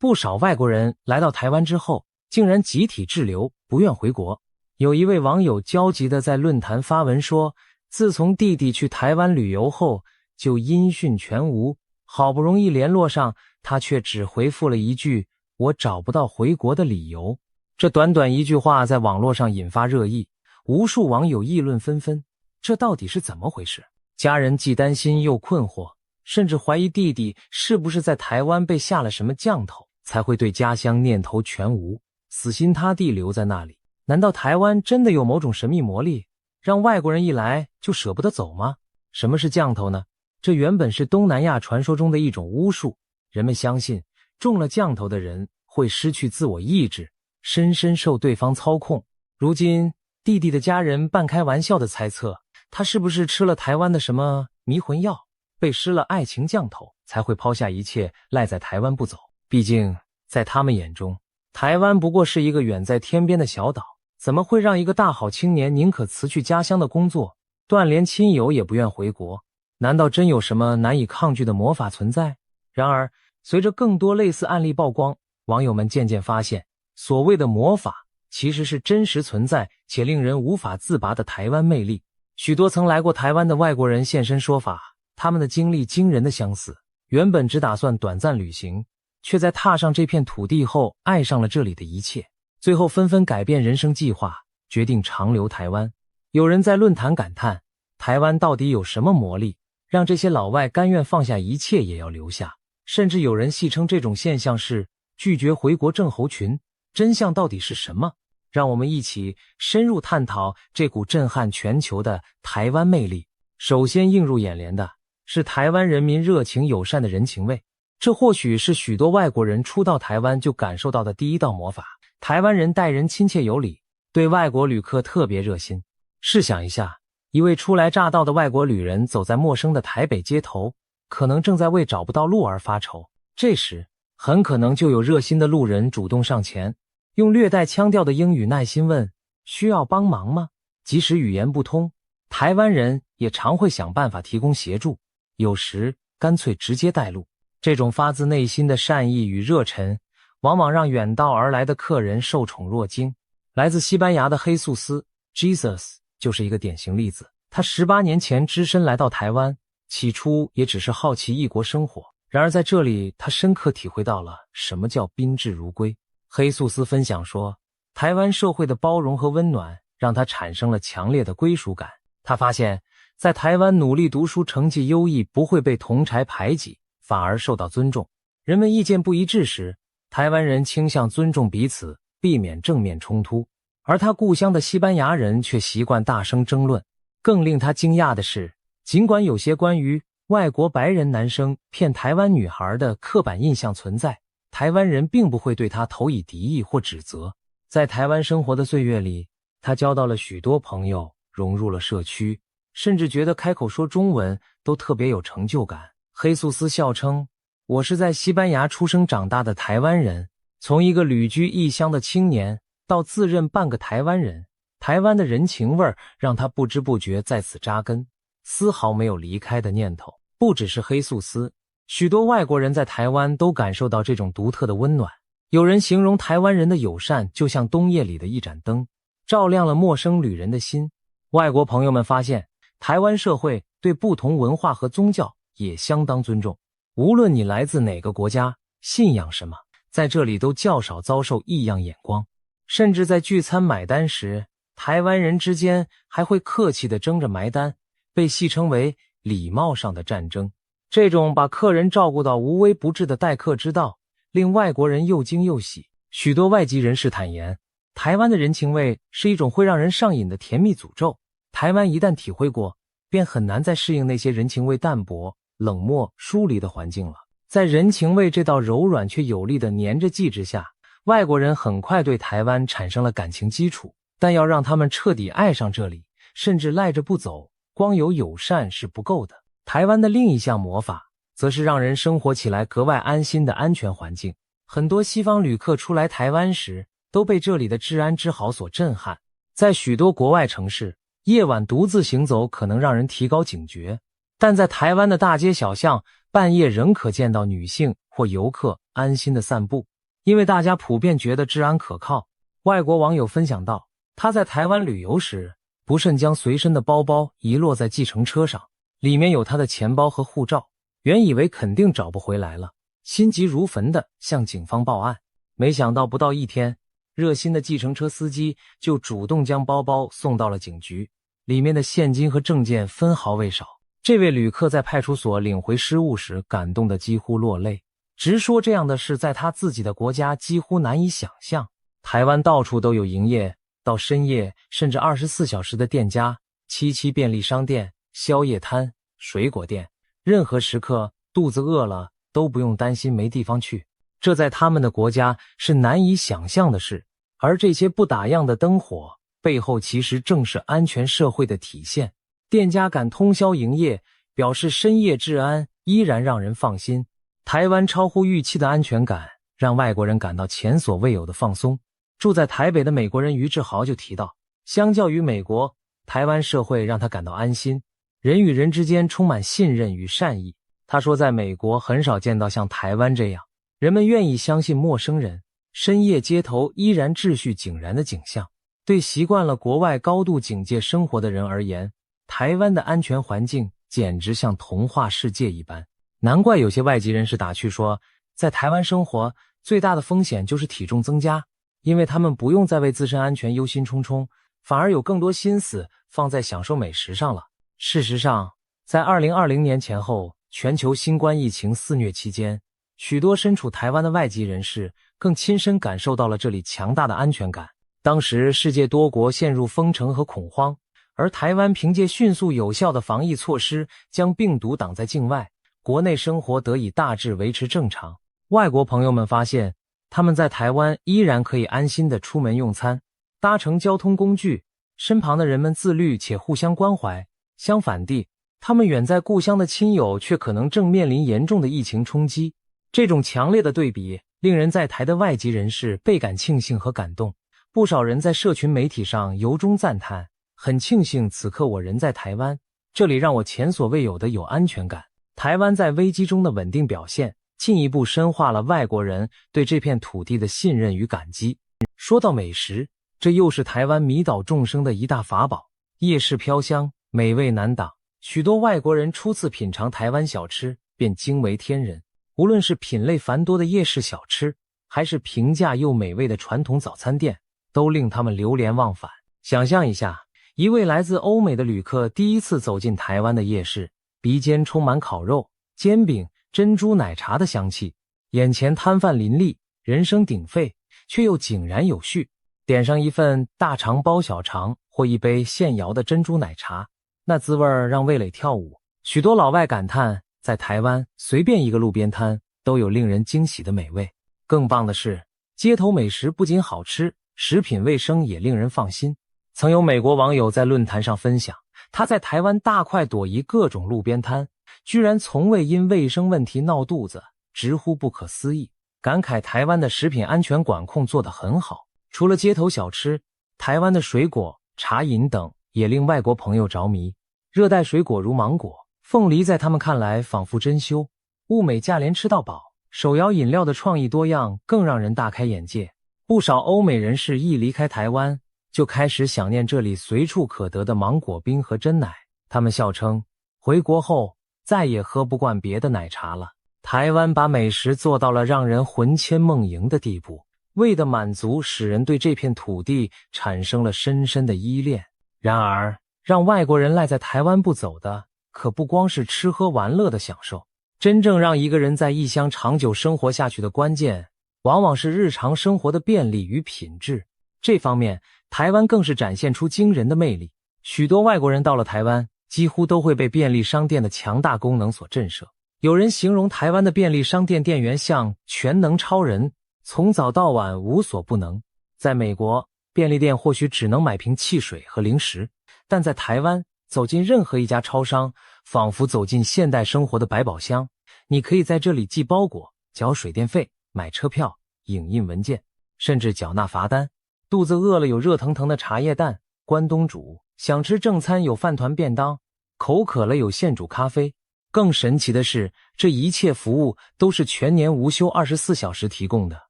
不少外国人来到台湾之后，竟然集体滞留，不愿回国。有一位网友焦急地在论坛发文说，自从弟弟去台湾旅游后，就音讯全无，好不容易联络上，他却只回复了一句：“我找不到回国的理由。”这短短一句话在网络上引发热议，无数网友议论纷纷，这到底是怎么回事？家人既担心又困惑，甚至怀疑弟弟是不是在台湾被下了什么降头，才会对家乡念头全无，死心塌地留在那里。难道台湾真的有某种神秘魔力，让外国人一来就舍不得走吗？什么是降头呢？这原本是东南亚传说中的一种巫术，人们相信中了降头的人会失去自我意志，深深受对方操控。如今弟弟的家人半开玩笑地猜测，他是不是吃了台湾的什么迷魂药，被施了爱情降头，才会抛下一切赖在台湾不走。毕竟在他们眼中，台湾不过是一个远在天边的小岛，怎么会让一个大好青年宁可辞去家乡的工作，断联亲友也不愿回国？难道真有什么难以抗拒的魔法存在？然而随着更多类似案例曝光，网友们渐渐发现，所谓的魔法其实是真实存在且令人无法自拔的台湾魅力。许多曾来过台湾的外国人现身说法，他们的经历惊人的相似，原本只打算短暂旅行，却在踏上这片土地后爱上了这里的一切，最后纷纷改变人生计划，决定长留台湾。有人在论坛感叹，台湾到底有什么魔力，让这些老外甘愿放下一切也要留下？甚至有人戏称这种现象是拒绝回国症候群。真相到底是什么？让我们一起深入探讨这股震撼全球的台湾魅力。首先映入眼帘的是台湾人民热情友善的人情味，这或许是许多外国人初到台湾就感受到的第一道魔法。台湾人待人亲切有礼，对外国旅客特别热心。试想一下，一位初来乍到的外国旅人走在陌生的台北街头，可能正在为找不到路而发愁，这时很可能就有热心的路人主动上前，用略带腔调的英语耐心问，需要帮忙吗？即使语言不通，台湾人也常会想办法提供协助，有时干脆直接带路。这种发自内心的善意与热忱，往往让远道而来的客人受宠若惊。来自西班牙的黑素斯 Jesus 就是一个典型例子。他18年前只身来到台湾，起初也只是好奇异国生活，然而在这里他深刻体会到了什么叫宾至如归。黑素斯分享说，台湾社会的包容和温暖让他产生了强烈的归属感。他发现在台湾努力读书成绩优异不会被同侪排挤，反而受到尊重。人们意见不一致时，台湾人倾向尊重彼此，避免正面冲突，而他故乡的西班牙人却习惯大声争论。更令他惊讶的是，尽管有些关于外国白人男生骗台湾女孩的刻板印象存在，台湾人并不会对他投以敌意或指责。在台湾生活的岁月里，他交到了许多朋友，融入了社区，甚至觉得开口说中文都特别有成就感。黑素斯笑称，我是在西班牙出生长大的台湾人，从一个旅居异乡的青年到自认半个台湾人，台湾的人情味让他不知不觉在此扎根，丝毫没有离开的念头。不只是黑素斯，许多外国人在台湾都感受到这种独特的温暖。有人形容台湾人的友善就像冬夜里的一盏灯，照亮了陌生旅人的心。外国朋友们发现，台湾社会对不同文化和宗教也相当尊重，无论你来自哪个国家，信仰什么，在这里都较少遭受异样眼光。甚至在聚餐买单时，台湾人之间还会客气地争着埋单，被戏称为礼貌上的战争。这种把客人照顾到无微不至的待客之道，令外国人又惊又喜。许多外籍人士坦言，台湾的人情味是一种会让人上瘾的甜蜜诅咒。台湾一旦体会过，便很难再适应那些人情味淡薄、冷漠、疏离的环境了。在人情味这道柔软却有力的粘着剂之下，外国人很快对台湾产生了感情基础。但要让他们彻底爱上这里，甚至赖着不走，光有友善是不够的。台湾的另一项魔法，则是让人生活起来格外安心的安全环境。很多西方旅客初来台湾时，都被这里的治安之好所震撼。在许多国外城市，夜晚独自行走可能让人提高警觉，但在台湾的大街小巷，半夜仍可见到女性或游客安心的散步。因为大家普遍觉得治安可靠，外国网友分享到，他在台湾旅游时，不慎将随身的包包遗落在计程车上，里面有他的钱包和护照，原以为肯定找不回来了，心急如焚地向警方报案，没想到不到1天，热心的计程车司机就主动将包包送到了警局，里面的现金和证件分毫未少。这位旅客在派出所领回失物时感动得几乎落泪，直说这样的事在他自己的国家几乎难以想象。台湾到处都有营业到深夜甚至24小时的店家、7便利商店、宵夜摊、水果店，任何时刻肚子饿了都不用担心没地方去，这在他们的国家是难以想象的事。而这些不打烊的灯火背后其实正是安全社会的体现，店家敢通宵营业，表示深夜治安依然让人放心。台湾超乎预期的安全感让外国人感到前所未有的放松。住在台北的美国人于志豪就提到，相较于美国，台湾社会让他感到安心，人与人之间充满信任与善意。他说在美国很少见到像台湾这样，人们愿意相信陌生人，深夜街头依然秩序井然的景象。对习惯了国外高度警戒生活的人而言，台湾的安全环境简直像童话世界一般。难怪有些外籍人士打趣说，在台湾生活最大的风险就是体重增加，因为他们不用再为自身安全忧心忡忡，反而有更多心思放在享受美食上了。事实上，在2020年前后，全球新冠疫情肆虐期间，许多身处台湾的外籍人士更亲身感受到了这里强大的安全感。当时世界多国陷入封城和恐慌，而台湾凭借迅速有效的防疫措施将病毒挡在境外，国内生活得以大致维持正常。外国朋友们发现，他们在台湾依然可以安心地出门用餐、搭乘交通工具，身旁的人们自律且互相关怀。相反地，他们远在故乡的亲友却可能正面临严重的疫情冲击。这种强烈的对比令人在台的外籍人士倍感庆幸和感动。不少人在社群媒体上由衷赞叹，很庆幸此刻我人在台湾，这里让我前所未有的有安全感。台湾在危机中的稳定表现，进一步深化了外国人对这片土地的信任与感激。说到美食，这又是台湾迷倒众生的一大法宝，夜市飘香，美味难挡。许多外国人初次品尝台湾小吃便惊为天人，无论是品类繁多的夜市小吃，还是平价又美味的传统早餐店，都令他们流连忘返。想象一下，一位来自欧美的旅客第一次走进台湾的夜市，鼻尖充满烤肉、煎饼、珍珠奶茶的香气，眼前摊贩林立，人声鼎沸，却又井然有序。点上一份大肠包小肠或一杯现摇的珍珠奶茶，那滋味让味蕾跳舞。许多老外感叹，在台湾随便一个路边摊都有令人惊喜的美味。更棒的是，街头美食不仅好吃，食品卫生也令人放心。曾有美国网友在论坛上分享，他在台湾大快朵颐各种路边摊，居然从未因卫生问题闹肚子，直呼不可思议，感慨台湾的食品安全管控做得很好。除了街头小吃，台湾的水果、茶饮等也令外国朋友着迷。热带水果如芒果、凤梨在他们看来仿佛珍馐，物美价廉吃到饱。手摇饮料的创意多样更让人大开眼界。不少欧美人士一离开台湾，就开始想念这里随处可得的芒果冰和珍奶。他们笑称，回国后再也喝不惯别的奶茶了。台湾把美食做到了让人魂牵梦萦的地步，味的满足使人对这片土地产生了深深的依恋。然而，让外国人赖在台湾不走的，可不光是吃喝玩乐的享受。真正让一个人在异乡长久生活下去的关键，往往是日常生活的便利与品质。这方面，台湾更是展现出惊人的魅力。许多外国人到了台湾，几乎都会被便利商店的强大功能所震慑。有人形容台湾的便利商店店员像全能超人，从早到晚无所不能。在美国，便利店或许只能买瓶汽水和零食，但在台湾，走进任何一家超商，仿佛走进现代生活的百宝箱。你可以在这里寄包裹、缴水电费、买车票、影印文件，甚至缴纳罚单。肚子饿了有热腾腾的茶叶蛋、关东煮，想吃正餐有饭团便当，口渴了有现煮咖啡。更神奇的是，这一切服务都是全年无休24小时提供的。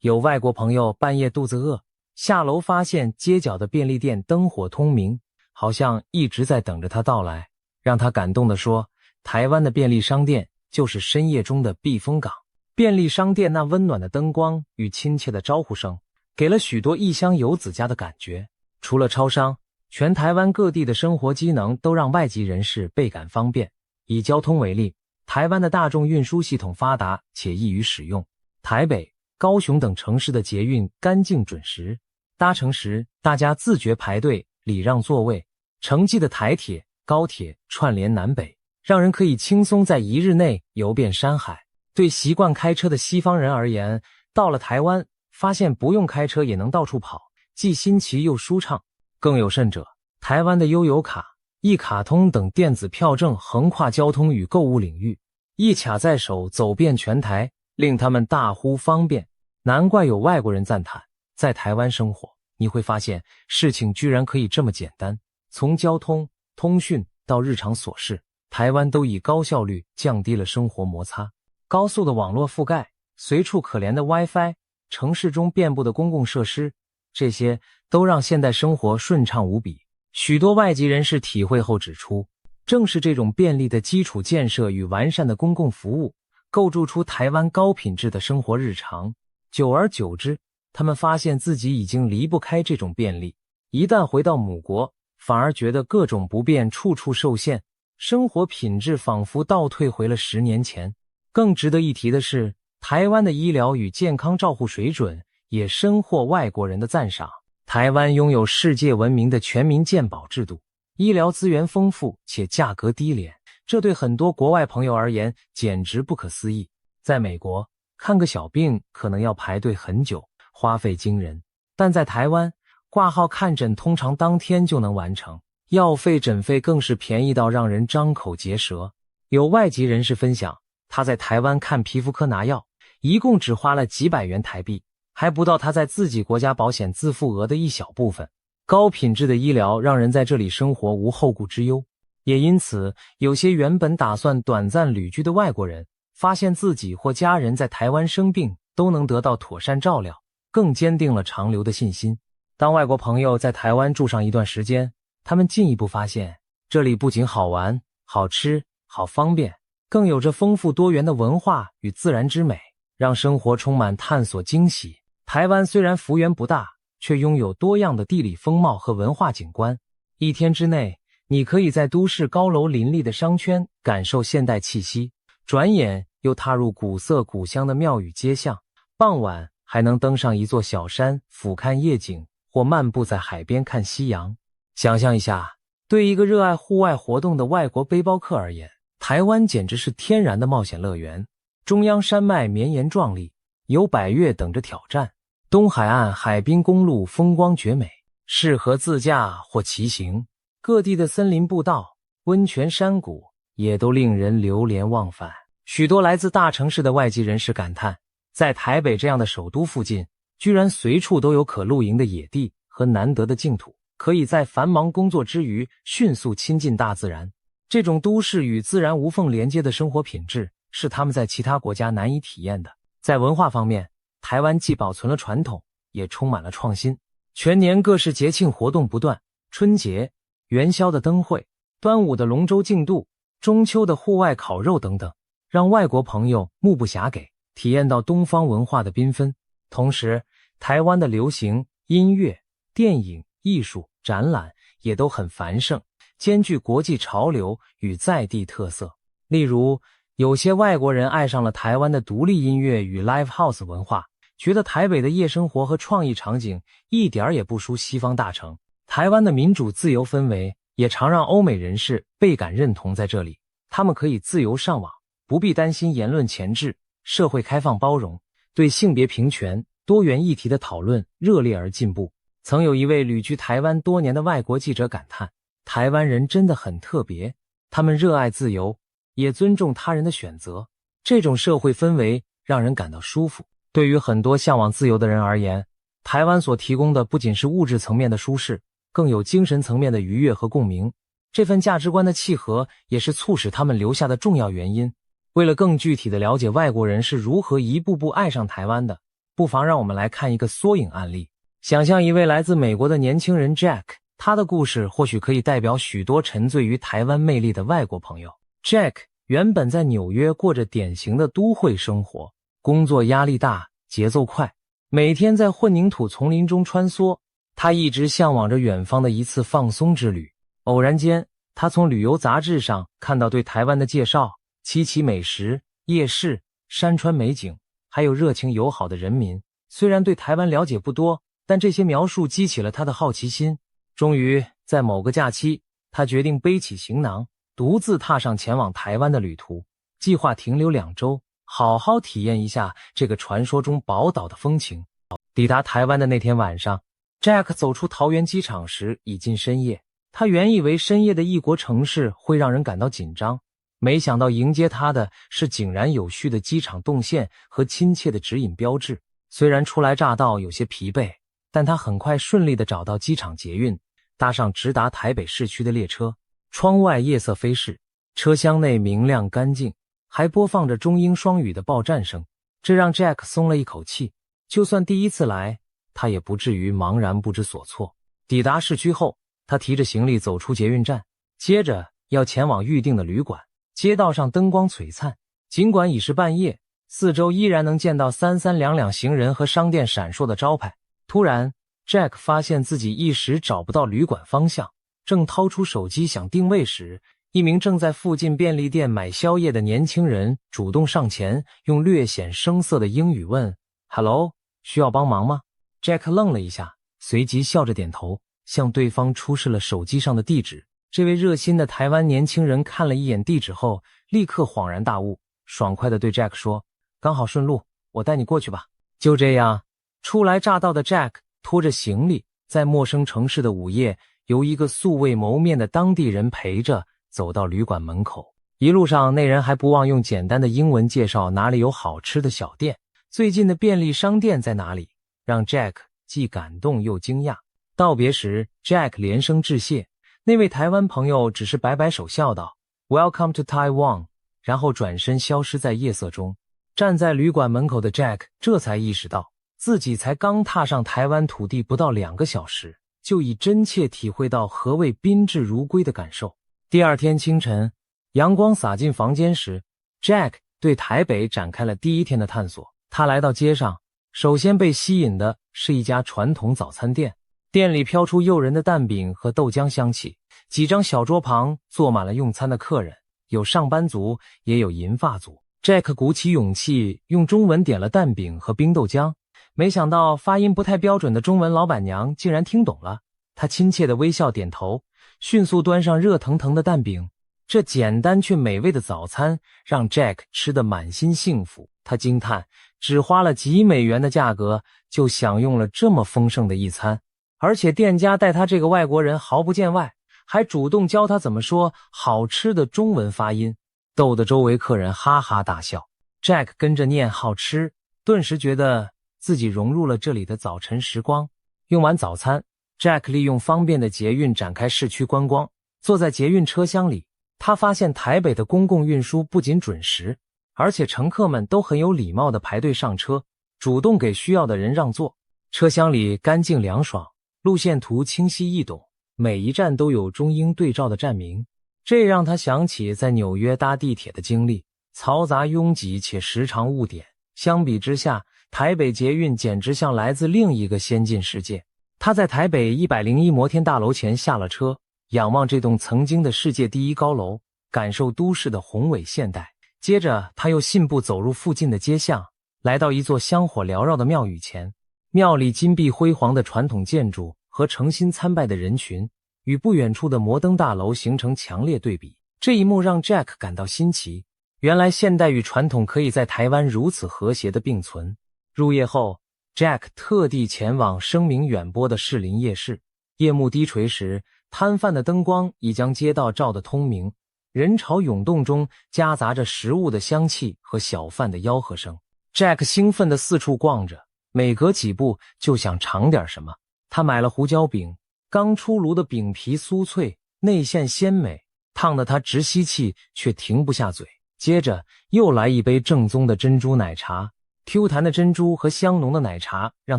有外国朋友半夜肚子饿，下楼发现街角的便利店灯火通明，好像一直在等着他到来，让他感动地说，台湾的便利商店就是深夜中的避风港。便利商店那温暖的灯光与亲切的招呼声，给了许多异乡游子家的感觉。除了超商，全台湾各地的生活机能都让外籍人士倍感方便。以交通为例，台湾的大众运输系统发达且易于使用，台北、高雄等城市的捷运干净准时，搭乘时大家自觉排队礼让座位。城际的台铁、高铁串联南北，让人可以轻松在一日内游遍山海。对习惯开车的西方人而言，到了台湾，发现不用开车也能到处跑，既新奇又舒畅。更有甚者，台湾的悠游卡、一卡通等电子票证横跨交通与购物领域，一卡在手走遍全台，令他们大呼方便。难怪有外国人赞叹，在台湾生活，你会发现事情居然可以这么简单。从交通、通讯到日常琐事，台湾都以高效率降低了生活摩擦。高速的网络覆盖，随处可怜的 WiFi， 城市中遍布的公共设施，这些都让现代生活顺畅无比。许多外籍人士体会后指出，正是这种便利的基础建设与完善的公共服务，构筑出台湾高品质的生活日常。久而久之，他们发现自己已经离不开这种便利，一旦回到母国，反而觉得各种不便处处受限，生活品质仿佛倒退回了10年前。更值得一提的是，台湾的医疗与健康照护水准也深获外国人的赞赏。台湾拥有世界闻名的全民健保制度，医疗资源丰富且价格低廉，这对很多国外朋友而言简直不可思议。在美国，看个小病可能要排队很久，花费惊人，但在台湾，挂号看诊通常当天就能完成，药费诊费更是便宜到让人张口结舌。有外籍人士分享，他在台湾看皮肤科拿药，一共只花了几百元台币，还不到他在自己国家保险自付额的一小部分。高品质的医疗让人在这里生活无后顾之忧，也因此，有些原本打算短暂旅居的外国人，发现自己或家人在台湾生病都能得到妥善照料，更坚定了长留的信心。当外国朋友在台湾住上一段时间，他们进一步发现，这里不仅好玩、好吃、好方便，更有着丰富多元的文化与自然之美，让生活充满探索惊喜。台湾虽然幅员不大，却拥有多样的地理风貌和文化景观。一天之内，你可以在都市高楼林立的商圈感受现代气息，转眼又踏入古色古香的庙宇街巷，傍晚还能登上一座小山俯瞰夜景，或漫步在海边看夕阳。想象一下，对一个热爱户外活动的外国背包客而言，台湾简直是天然的冒险乐园。中央山脉绵延壮丽，有百岳等着挑战。东海岸海滨公路风光绝美，适合自驾或骑行。各地的森林步道、温泉山谷也都令人流连忘返。许多来自大城市的外籍人士感叹，在台北这样的首都附近，居然随处都有可露营的野地和难得的净土，可以在繁忙工作之余迅速亲近大自然。这种都市与自然无缝连接的生活品质，是他们在其他国家难以体验的。在文化方面，台湾既保存了传统，也充满了创新。全年各式节庆活动不断，春节、元宵的灯会、端午的龙舟竞渡、中秋的户外烤肉等等，让外国朋友目不暇给，体验到东方文化的缤纷。同时，台湾的流行、音乐、电影、艺术、展览也都很繁盛，兼具国际潮流与在地特色。例如，有些外国人爱上了台湾的独立音乐与 live house 文化，觉得台北的夜生活和创意场景一点也不输西方大城。台湾的民主自由氛围也常让欧美人士倍感认同。在这里，他们可以自由上网，不必担心言论钳制，社会开放包容，对性别平权、多元议题的讨论热烈而进步。曾有一位旅居台湾多年的外国记者感叹，台湾人真的很特别，他们热爱自由，也尊重他人的选择，这种社会氛围让人感到舒服。对于很多向往自由的人而言，台湾所提供的不仅是物质层面的舒适，更有精神层面的愉悦和共鸣。这份价值观的契合也是促使他们留下的重要原因。为了更具体的了解外国人是如何一步步爱上台湾的，不妨让我们来看一个缩影案例。想象一位来自美国的年轻人 Jack， 他的故事或许可以代表许多沉醉于台湾魅力的外国朋友。Jack 原本在纽约过着典型的都会生活，工作压力大，节奏快，每天在混凝土丛林中穿梭。他一直向往着远方的一次放松之旅。偶然间，他从旅游杂志上看到对台湾的介绍，七奇美食、夜市、山川美景，还有热情友好的人民。虽然对台湾了解不多，但这些描述激起了他的好奇心。终于，在某个假期，他决定背起行囊，独自踏上前往台湾的旅途。计划停留2周，好好体验一下这个传说中宝岛的风情。抵达台湾的那天晚上， Jack 走出桃园机场时已近深夜。他原以为深夜的异国城市会让人感到紧张，没想到迎接他的是井然有序的机场动线和亲切的指引标志。虽然初来乍到有些疲惫，但他很快顺利地找到机场捷运，搭上直达台北市区的列车。窗外夜色飞逝，车厢内明亮干净，还播放着中英双语的报站声，这让 Jack 松了一口气。就算第一次来，他也不至于茫然不知所措。抵达市区后，他提着行李走出捷运站，接着要前往预定的旅馆。街道上灯光璀璨，尽管已是半夜，四周依然能见到三三两两行人和商店闪烁的招牌。突然 Jack 发现自己一时找不到旅馆方向，正掏出手机想定位时，一名正在附近便利店买宵夜的年轻人主动上前，用略显生涩的英语问 Hello， 需要帮忙吗？ Jack 愣了一下，随即笑着点头，向对方出示了手机上的地址。这位热心的台湾年轻人看了一眼地址后，立刻恍然大悟，爽快地对 Jack 说，刚好顺路，我带你过去吧。就这样，初来乍到的 Jack 拖着行李，在陌生城市的午夜，由一个素未谋面的当地人陪着走到旅馆门口。一路上，那人还不忘用简单的英文介绍哪里有好吃的小店，最近的便利商店在哪里，让 Jack 既感动又惊讶。道别时 ，Jack 连声致谢，那位台湾朋友只是摆摆手笑道 Welcome to Taiwan， 然后转身消失在夜色中。站在旅馆门口的 Jack 这才意识到，自己才刚踏上台湾土地不到2个小时，就已真切体会到何谓宾至如归的感受。第二天清晨，阳光洒进房间时， Jack 对台北展开了第一天的探索。他来到街上，首先被吸引的是一家传统早餐店。店里飘出诱人的蛋饼和豆浆香气，几张小桌旁坐满了用餐的客人，有上班族，也有银发族。Jack 鼓起勇气用中文点了蛋饼和冰豆浆，没想到发音不太标准的中文老板娘竟然听懂了，她亲切地微笑点头，迅速端上热腾腾的蛋饼。这简单却美味的早餐让 Jack 吃得满心幸福，他惊叹，只花了几美元的价格就享用了这么丰盛的一餐。而且店家待他这个外国人毫不见外，还主动教他怎么说好吃的中文发音，逗得周围客人哈哈大笑。 Jack 跟着念好吃，顿时觉得自己融入了这里的早晨时光。用完早餐， Jack 利用方便的捷运展开市区观光。坐在捷运车厢里，他发现台北的公共运输不仅准时，而且乘客们都很有礼貌地排队上车，主动给需要的人让座。车厢里干净凉爽，路线图清晰易懂，每一站都有中英对照的站名，这让他想起在纽约搭地铁的经历，嘈杂拥挤且时常误点。相比之下，台北捷运简直像来自另一个先进世界。他在台北101摩天大楼前下了车，仰望这栋曾经的世界第一高楼，感受都市的宏伟现代。接着他又信步走入附近的街巷，来到一座香火缭绕的庙宇前。庙里金碧辉煌的传统建筑和诚心参拜的人群，与不远处的摩登大楼形成强烈对比。这一幕让 Jack 感到新奇，原来现代与传统可以在台湾如此和谐的并存。入夜后， Jack 特地前往声名远播的士林夜市。夜幕低垂时，摊贩的灯光已将街道照得通明，人潮涌动中夹杂着食物的香气和小贩的吆喝声。 Jack 兴奋地四处逛着，每隔几步就想尝点什么。他买了胡椒饼，刚出炉的饼皮酥脆，内馅鲜美，烫得他直吸气，却停不下嘴。接着又来一杯正宗的珍珠奶茶，Q 弹的珍珠和香浓的奶茶让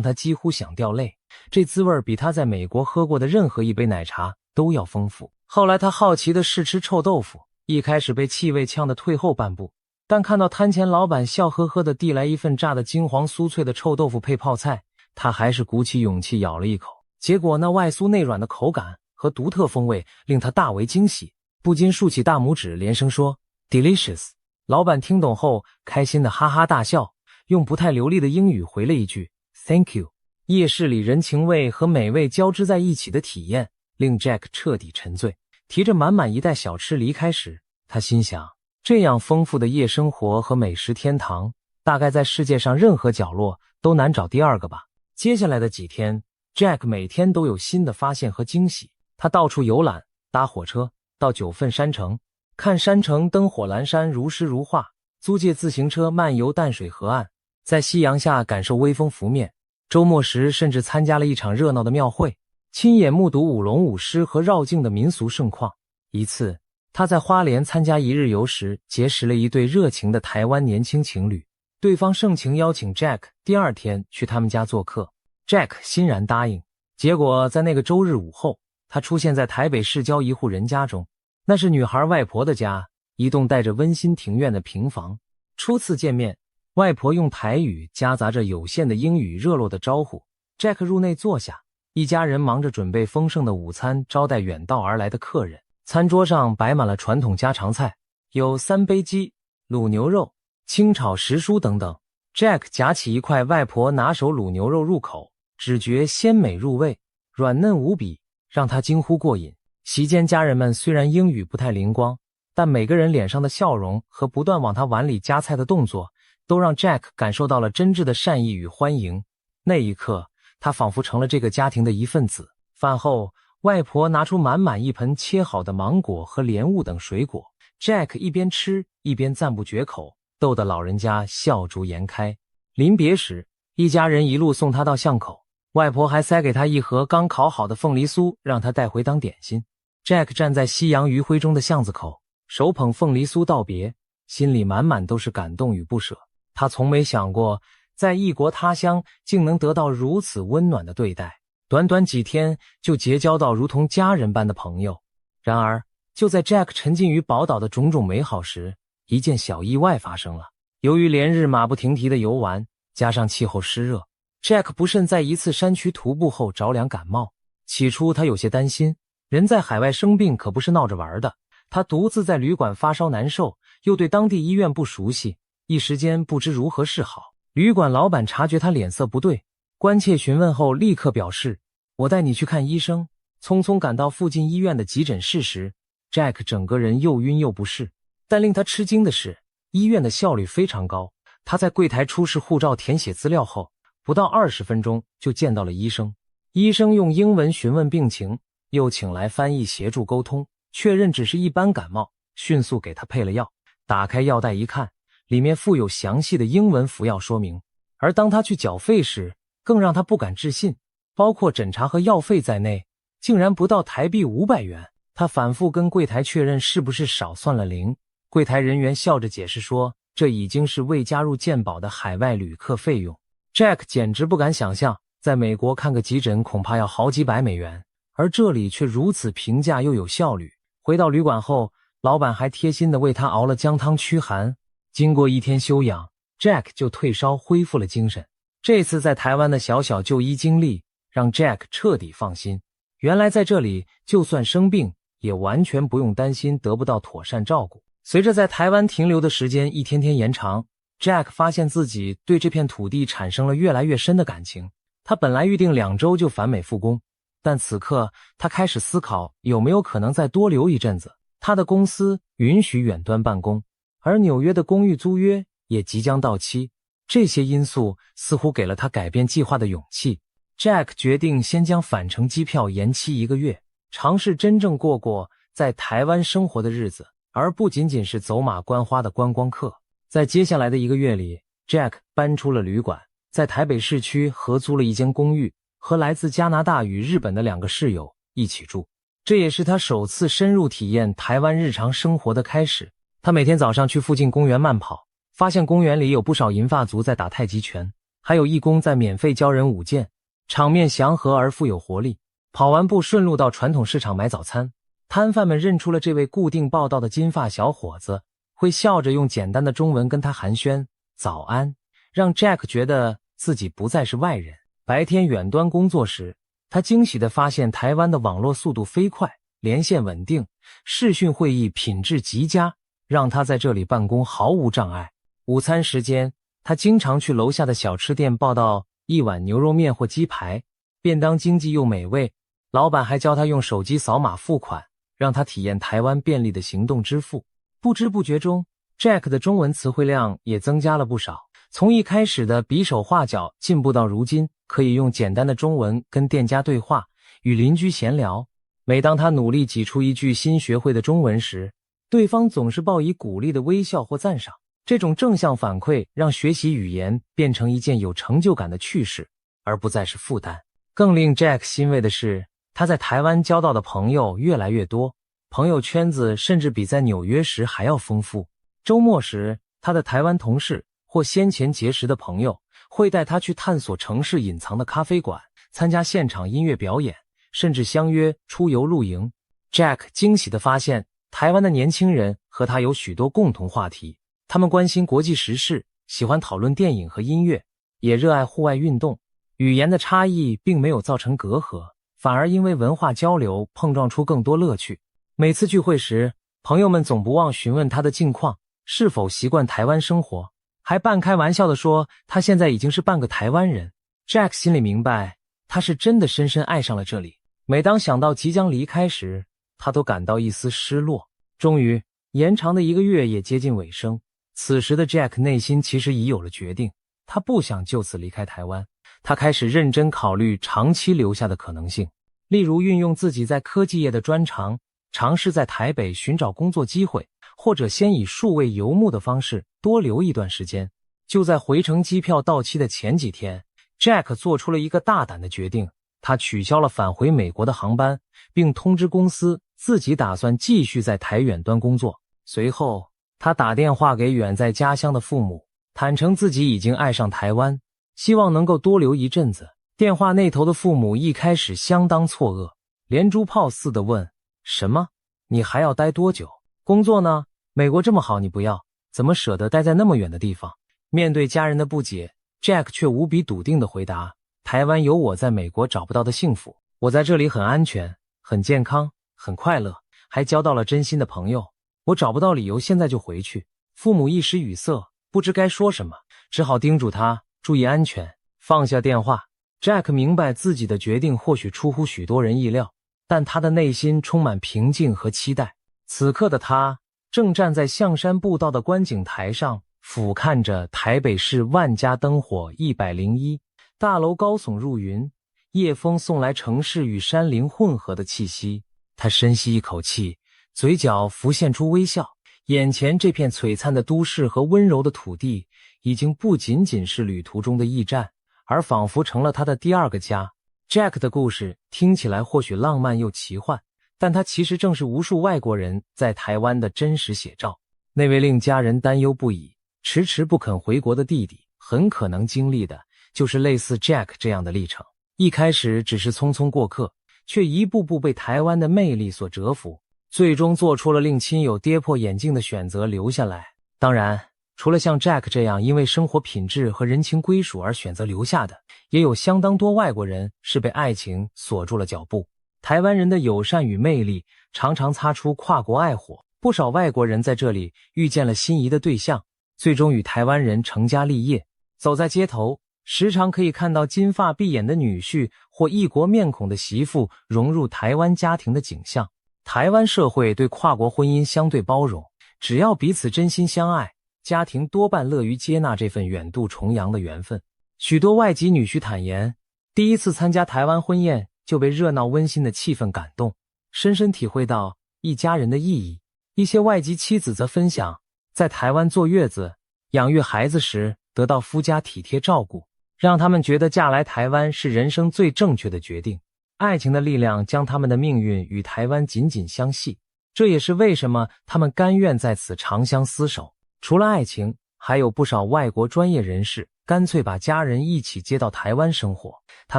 他几乎想掉泪，这滋味比他在美国喝过的任何一杯奶茶都要丰富。后来他好奇地试吃臭豆腐，一开始被气味呛得退后半步，但看到摊前老板笑呵呵地递来一份炸得金黄酥脆的臭豆腐配泡菜，他还是鼓起勇气咬了一口。结果那外酥内软的口感和独特风味令他大为惊喜，不禁竖起大拇指连声说 Delicious。 老板听懂后开心的哈哈大笑，用不太流利的英语回了一句 Thank you。 夜市里人情味和美味交织在一起的体验令 Jack 彻底沉醉。提着满满一袋小吃离开时，他心想，这样丰富的夜生活和美食天堂，大概在世界上任何角落都难找第二个吧。接下来的几天Jack 每天都有新的发现和惊喜，他到处游览，搭火车到九份山城，看山城灯火阑珊如诗如画，租借自行车漫游淡水河岸，在夕阳下感受微风拂面。周末时甚至参加了一场热闹的庙会，亲眼目睹舞龙舞狮和绕境的民俗盛况。一次他在花莲参加一日游时结识了一对热情的台湾年轻情侣，对方盛情邀请 Jack 第二天去他们家做客。Jack 欣然答应，结果在那个周日午后，他出现在台北市郊一户人家中，那是女孩外婆的家，一栋带着温馨庭院的平房。初次见面，外婆用台语夹杂着有限的英语热络的招呼 Jack 入内坐下，一家人忙着准备丰盛的午餐招待远道而来的客人。餐桌上摆满了传统家常菜，有三杯鸡、卤牛肉、清炒时蔬等等。Jack 夹起一块外婆拿手卤牛肉入口，只觉鲜美入味，软嫩无比，让他惊呼过瘾。席间家人们虽然英语不太灵光，但每个人脸上的笑容和不断往他碗里夹菜的动作，都让 Jack 感受到了真挚的善意与欢迎。那一刻，他仿佛成了这个家庭的一份子。饭后，外婆拿出满满一盆切好的芒果和莲雾等水果， Jack 一边吃一边赞不绝口，逗得老人家笑逐颜开。临别时，一家人一路送他到巷口，外婆还塞给他一盒刚烤好的凤梨酥，让他带回当点心。Jack 站在夕阳余晖中的巷子口，手捧凤梨酥道别，心里满满都是感动与不舍。他从没想过，在异国他乡竟能得到如此温暖的对待，短短几天就结交到如同家人般的朋友。然而，就在 Jack 沉浸于宝岛的种种美好时，一件小意外发生了。由于连日马不停蹄的游玩，加上气候湿热， Jack 不慎在一次山区徒步后着凉感冒。起初他有些担心，人在海外生病可不是闹着玩的。他独自在旅馆发烧难受，又对当地医院不熟悉，一时间不知如何是好。旅馆老板察觉他脸色不对，关切询问后立刻表示，我带你去看医生。匆匆赶到附近医院的急诊室时， Jack 整个人又晕又不适。但令他吃惊的是，医院的效率非常高。他在柜台出示护照填写资料后，不到20分钟就见到了医生。医生用英文询问病情，又请来翻译协助沟通，确认只是一般感冒，迅速给他配了药。打开药袋一看，里面附有详细的英文服药说明。而当他去缴费时，更让他不敢置信，包括诊查和药费在内，竟然不到台币500元。他反复跟柜台确认是不是少算了零，柜台人员笑着解释说，这已经是未加入健保的海外旅客费用。 Jack 简直不敢想象，在美国看个急诊恐怕要好几百美元，而这里却如此平价又有效率。回到旅馆后，老板还贴心地为他熬了姜汤驱寒。经过一天休养， Jack 就退烧恢复了精神。这次在台湾的小小就医经历让 Jack 彻底放心，原来在这里就算生病也完全不用担心得不到妥善照顾。随着在台湾停留的时间一天天延长， Jack 发现自己对这片土地产生了越来越深的感情。他本来预定2周就返美复工，但此刻他开始思考有没有可能再多留一阵子。他的公司允许远端办公，而纽约的公寓租约也即将到期，这些因素似乎给了他改变计划的勇气。 Jack 决定先将返程机票延期1个月，尝试真正过在台湾生活的日子，而不仅仅是走马观花的观光客。在接下来的1个月里， Jack 搬出了旅馆，在台北市区合租了一间公寓，和来自加拿大与日本的2个室友一起住。这也是他首次深入体验台湾日常生活的开始。他每天早上去附近公园慢跑，发现公园里有不少银发族在打太极拳，还有义工在免费教人舞剑，场面祥和而富有活力。跑完步顺路到传统市场买早餐，摊贩们认出了这位固定报道的金发小伙子，会笑着用简单的中文跟他寒暄早安，让 Jack 觉得自己不再是外人。白天远端工作时，他惊喜地发现台湾的网络速度飞快，连线稳定，视讯会议品质极佳，让他在这里办公毫无障碍。午餐时间，他经常去楼下的小吃店报到一碗牛肉面或鸡排，便当经济又美味。老板还教他用手机扫码付款，让他体验台湾便利的行动支付。不知不觉中， Jack 的中文词汇量也增加了不少，从一开始的比手画脚进步到如今可以用简单的中文跟店家对话，与邻居闲聊。每当他努力挤出一句新学会的中文时，对方总是报以鼓励的微笑或赞赏。这种正向反馈让学习语言变成一件有成就感的趣事，而不再是负担。更令 Jack 欣慰的是，他在台湾交到的朋友越来越多，朋友圈子甚至比在纽约时还要丰富。周末时，他的台湾同事或先前结识的朋友会带他去探索城市隐藏的咖啡馆，参加现场音乐表演，甚至相约出游露营。Jack 惊喜地发现，台湾的年轻人和他有许多共同话题，他们关心国际时事，喜欢讨论电影和音乐，也热爱户外运动。语言的差异并没有造成隔阂，反而因为文化交流碰撞出更多乐趣。每次聚会时，朋友们总不忘询问他的近况，是否习惯台湾生活，还半开玩笑地说他现在已经是半个台湾人。 Jack 心里明白，他是真的深深爱上了这里。每当想到即将离开时，他都感到一丝失落。终于，延长的1个月也接近尾声，此时的 Jack 内心其实已有了决定，他不想就此离开台湾。他开始认真考虑长期留下的可能性，例如运用自己在科技业的专长，尝试在台北寻找工作机会，或者先以数位游牧的方式多留一段时间。就在回程机票到期的前几天， Jack 做出了一个大胆的决定，他取消了返回美国的航班，并通知公司自己打算继续在台远端工作。随后，他打电话给远在家乡的父母，坦诚自己已经爱上台湾，希望能够多留一阵子。电话那头的父母一开始相当错愕，连珠炮似的问：什么？你还要待多久？工作呢？美国这么好你不要，怎么舍得待在那么远的地方？面对家人的不解， Jack 却无比笃定地回答：台湾有我在美国找不到的幸福，我在这里很安全，很健康，很快乐，还交到了真心的朋友，我找不到理由现在就回去。父母一时语塞，不知该说什么，只好叮嘱他注意安全。放下电话， Jack 明白自己的决定或许出乎许多人意料，但他的内心充满平静和期待。此刻的他正站在象山步道的观景台上，俯瞰着台北市万家灯火101，大楼高耸入云，夜风送来城市与山林混合的气息。他深吸一口气，嘴角浮现出微笑。眼前这片璀璨的都市和温柔的土地，已经不仅仅是旅途中的驿站，而仿佛成了他的第二个家。Jack 的故事听起来或许浪漫又奇幻，但它其实正是无数外国人在台湾的真实写照。那位令家人担忧不已，迟迟不肯回国的弟弟，很可能经历的就是类似 Jack 这样的历程。一开始只是匆匆过客，却一步步被台湾的魅力所折服，最终做出了令亲友跌破眼镜的选择，留下来。当然，除了像 Jack 这样因为生活品质和人情归属而选择留下的，也有相当多外国人是被爱情锁住了脚步。台湾人的友善与魅力常常擦出跨国爱火，不少外国人在这里遇见了心仪的对象，最终与台湾人成家立业。走在街头，时常可以看到金发碧眼的女婿或异国面孔的媳妇融入台湾家庭的景象。台湾社会对跨国婚姻相对包容，只要彼此真心相爱，家庭多半乐于接纳这份远渡重洋的缘分。许多外籍女婿坦言，第一次参加台湾婚宴就被热闹温馨的气氛感动，深深体会到一家人的意义。一些外籍妻子则分享，在台湾坐月子、养育孩子时得到夫家体贴照顾，让他们觉得嫁来台湾是人生最正确的决定。爱情的力量将他们的命运与台湾紧紧相系，这也是为什么他们甘愿在此长相厮守。除了爱情，还有不少外国专业人士干脆把家人一起接到台湾生活。他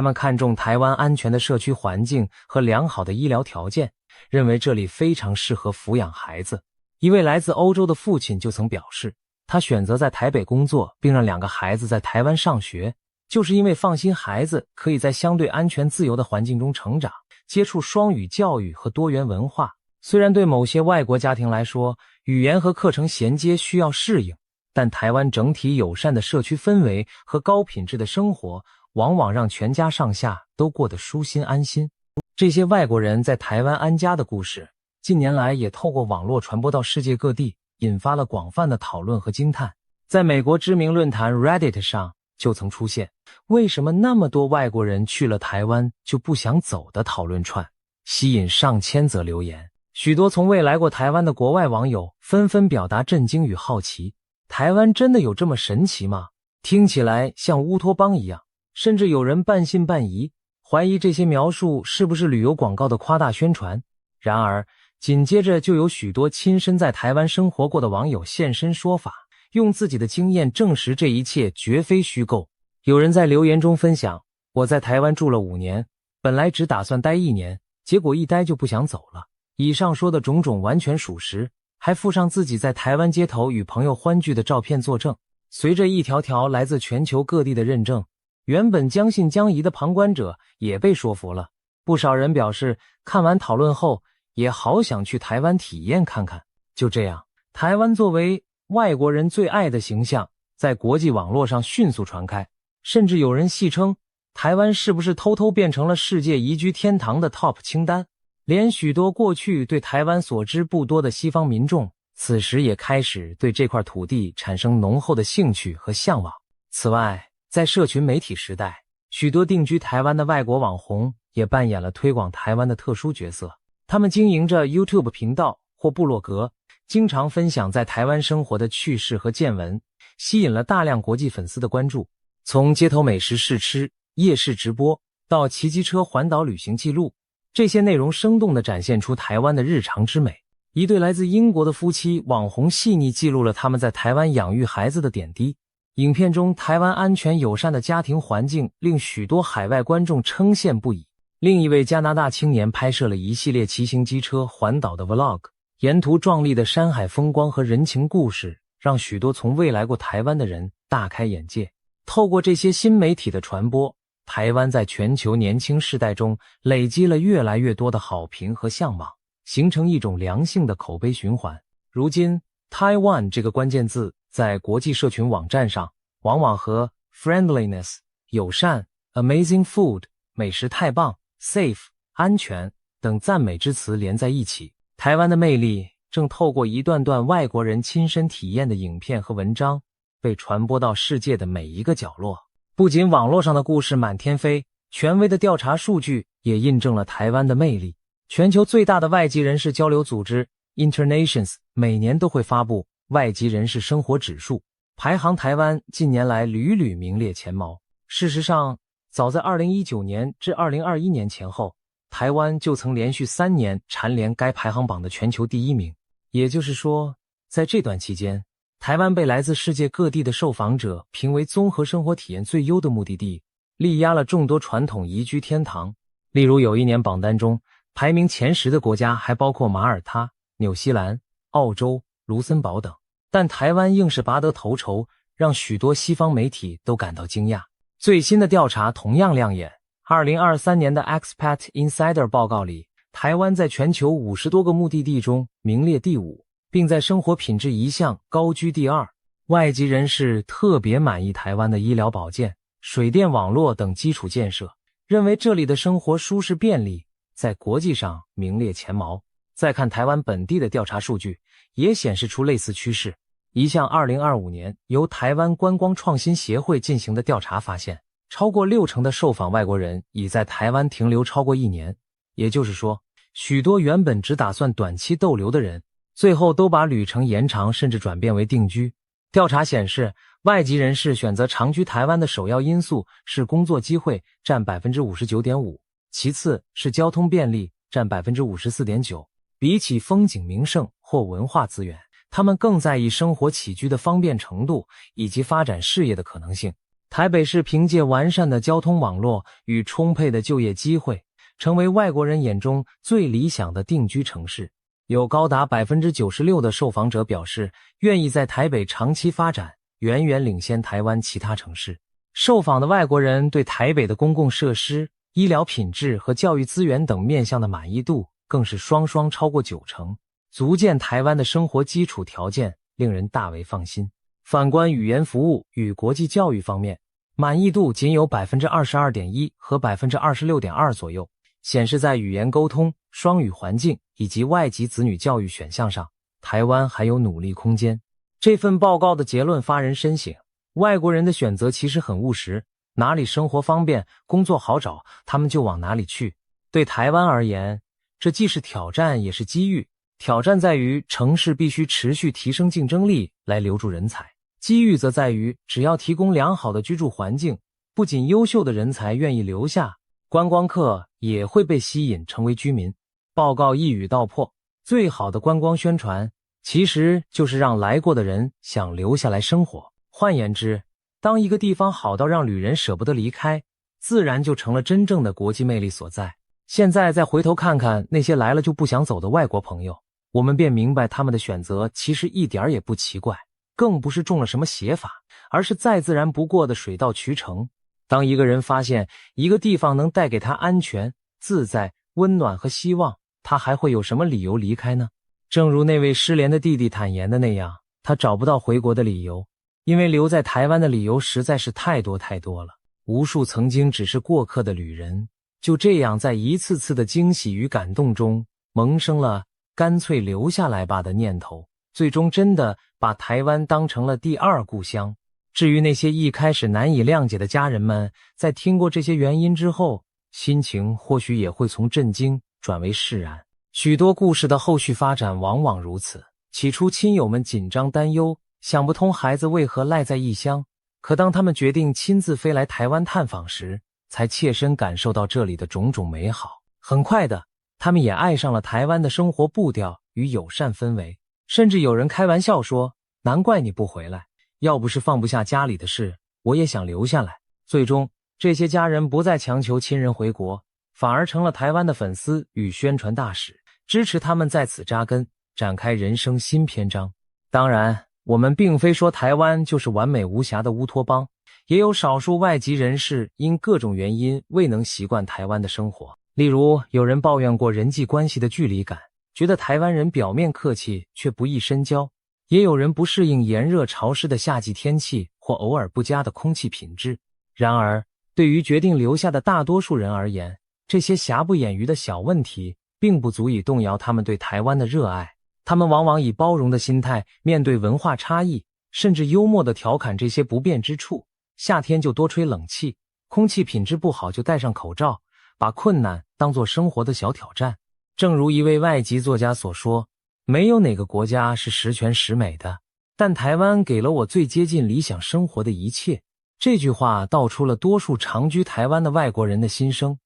们看重台湾安全的社区环境和良好的医疗条件，认为这里非常适合抚养孩子。一位来自欧洲的父亲就曾表示，他选择在台北工作，并让2个孩子在台湾上学，就是因为放心孩子可以在相对安全自由的环境中成长，接触双语教育和多元文化。虽然对某些外国家庭来说，语言和课程衔接需要适应，但台湾整体友善的社区氛围和高品质的生活往往让全家上下都过得舒心安心。这些外国人在台湾安家的故事，近年来也透过网络传播到世界各地，引发了广泛的讨论和惊叹。在美国知名论坛 Reddit 上就曾出现为什么那么多外国人去了台湾就不想走的讨论串，吸引上千则留言。许多从未来过台湾的国外网友纷纷表达震惊与好奇，台湾真的有这么神奇吗？听起来像乌托邦一样，甚至有人半信半疑，怀疑这些描述是不是旅游广告的夸大宣传。然而紧接着就有许多亲身在台湾生活过的网友现身说法，用自己的经验证实这一切绝非虚构。有人在留言中分享，我在台湾住了5年，本来只打算待1年，结果一待就不想走了。以上说的种种完全属实，还附上自己在台湾街头与朋友欢聚的照片作证。随着一条条来自全球各地的认证，原本将信将疑的旁观者也被说服了。不少人表示看完讨论后也好想去台湾体验看看。就这样，台湾作为外国人最爱的形象在国际网络上迅速传开，甚至有人戏称台湾是不是偷偷变成了世界宜居天堂的 TOP 清单。连许多过去对台湾所知不多的西方民众，此时也开始对这块土地产生浓厚的兴趣和向往。此外，在社群媒体时代，许多定居台湾的外国网红也扮演了推广台湾的特殊角色。他们经营着 YouTube 频道或部落格，经常分享在台湾生活的趣事和见闻，吸引了大量国际粉丝的关注。从街头美食试吃、夜市直播到骑机车环岛旅行记录，这些内容生动地展现出台湾的日常之美。一对来自英国的夫妻网红细腻记录了他们在台湾养育孩子的点滴。影片中台湾安全友善的家庭环境令许多海外观众称羡不已。另一位加拿大青年拍摄了一系列骑行机车环岛的 vlog， 沿途壮丽的山海风光和人情故事让许多从未来过台湾的人大开眼界。透过这些新媒体的传播，台湾在全球年轻世代中累积了越来越多的好评和向往，形成一种良性的口碑循环。如今 Taiwan 这个关键字在国际社群网站上往往和 friendliness 友善、amazing food 美食太棒、safe 安全等赞美之词连在一起。台湾的魅力正透过一段段外国人亲身体验的影片和文章被传播到世界的每一个角落。不仅网络上的故事满天飞，权威的调查数据也印证了台湾的魅力。全球最大的外籍人士交流组织 Internations 每年都会发布外籍人士生活指数，排行台湾近年来屡屡名列前茅。事实上，早在2019年至2021年前后，台湾就曾连续3年蝉联该排行榜的全球第1名。也就是说，在这段期间，台湾被来自世界各地的受访者评为综合生活体验最优的目的地，力压了众多传统宜居天堂。例如有一年榜单中排名前10的国家还包括马耳他、纽西兰、澳洲、卢森堡等，但台湾硬是拔得头筹，让许多西方媒体都感到惊讶。最新的调查同样亮眼，2023年的 Expat Insider 报告里，台湾在全球50多个目的地中名列第5，并在生活品质一项高居第2。外籍人士特别满意台湾的医疗保健、水电网络等基础建设，认为这里的生活舒适便利，在国际上名列前茅。再看台湾本地的调查数据，也显示出类似趋势。一项2025年由台湾观光创新协会进行的调查发现，超过60%的受访外国人已在台湾停留超过1年。也就是说，许多原本只打算短期逗留的人，最后都把旅程延长甚至转变为定居。调查显示，外籍人士选择长居台湾的首要因素是工作机会，占 59.5%，其次是交通便利，占 54.9%。比起风景名胜或文化资源，他们更在意生活起居的方便程度以及发展事业的可能性。台北市凭借完善的交通网络与充沛的就业机会，成为外国人眼中最理想的定居城市。有高达 96% 的受访者表示愿意在台北长期发展，远远领先台湾其他城市。受访的外国人对台北的公共设施、医疗品质和教育资源等面向的满意度更是双双超过90%，足见台湾的生活基础条件令人大为放心。反观语言服务与国际教育方面，满意度仅有 22.1% 和 26.2% 左右，显示在语言沟通、双语环境以及外籍子女教育选项上，台湾还有努力空间。这份报告的结论发人深省，外国人的选择其实很务实，哪里生活方便、工作好找，他们就往哪里去。对台湾而言，这既是挑战也是机遇。挑战在于城市必须持续提升竞争力来留住人才，机遇则在于只要提供良好的居住环境，不仅优秀的人才愿意留下，观光客也会被吸引成为居民。报告一语道破，最好的观光宣传其实就是让来过的人想留下来生活。换言之，当一个地方好到让旅人舍不得离开，自然就成了真正的国际魅力所在。现在再回头看看那些来了就不想走的外国朋友，我们便明白他们的选择其实一点也不奇怪，更不是中了什么邪法，而是再自然不过的水到渠成。当一个人发现一个地方能带给他安全、自在、温暖和希望，他还会有什么理由离开呢？正如那位失联的弟弟坦言的那样，他找不到回国的理由，因为留在台湾的理由实在是太多太多了。无数曾经只是过客的旅人，就这样在一次次的惊喜与感动中萌生了干脆留下来吧的念头，最终真的把台湾当成了第二故乡。至于那些一开始难以谅解的家人们，在听过这些原因之后，心情或许也会从震惊转为释然。许多故事的后续发展往往如此，起初亲友们紧张担忧，想不通孩子为何赖在异乡，可当他们决定亲自飞来台湾探访时，才切身感受到这里的种种美好。很快的，他们也爱上了台湾的生活步调与友善氛围，甚至有人开玩笑说，难怪你不回来，要不是放不下家里的事，我也想留下来。最终，这些家人不再强求亲人回国，反而成了台湾的粉丝与宣传大使，支持他们在此扎根，展开人生新篇章。当然，我们并非说台湾就是完美无瑕的乌托邦，也有少数外籍人士因各种原因未能习惯台湾的生活。例如，有人抱怨过人际关系的距离感，觉得台湾人表面客气却不易深交；也有人不适应炎热潮湿的夏季天气或偶尔不佳的空气品质。然而，对于决定留下的大多数人而言，这些瑕不掩瑜的小问题并不足以动摇他们对台湾的热爱。他们往往以包容的心态面对文化差异，甚至幽默地调侃这些不便之处。夏天就多吹冷气，空气品质不好就戴上口罩，把困难当作生活的小挑战。正如一位外籍作家所说，没有哪个国家是十全十美的，但台湾给了我最接近理想生活的一切。这句话道出了多数常居台湾的外国人的心声。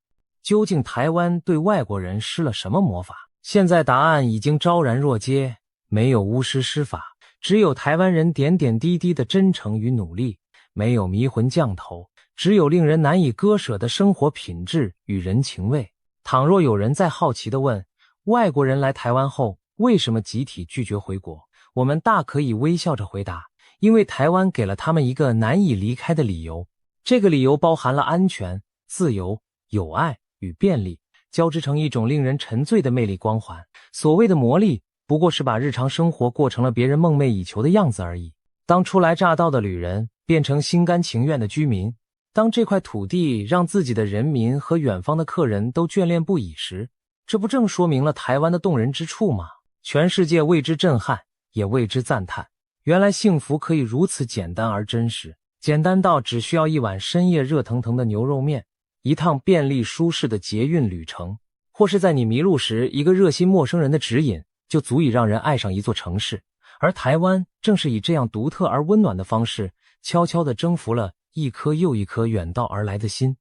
究竟台湾对外国人施了什么魔法？现在答案已经昭然若揭，没有巫师施法，只有台湾人点点滴滴的真诚与努力；没有迷魂降头，只有令人难以割舍的生活品质与人情味。倘若有人再好奇地问，外国人来台湾后为什么集体拒绝回国，我们大可以微笑着回答，因为台湾给了他们一个难以离开的理由。这个理由包含了安全、自由、友爱与便利，交织成一种令人沉醉的魅力光环。所谓的魔力，不过是把日常生活过成了别人梦寐以求的样子而已。当初来乍到的旅人变成心甘情愿的居民，当这块土地让自己的人民和远方的客人都眷恋不已时，这不正说明了台湾的动人之处吗？全世界为之震撼，也为之赞叹。原来幸福可以如此简单而真实，简单到只需要一碗深夜热腾腾的牛肉面，一趟便利舒适的捷运旅程，或是在你迷路时一个热心陌生人的指引，就足以让人爱上一座城市。而台湾正是以这样独特而温暖的方式，悄悄地征服了一颗又一颗远道而来的心。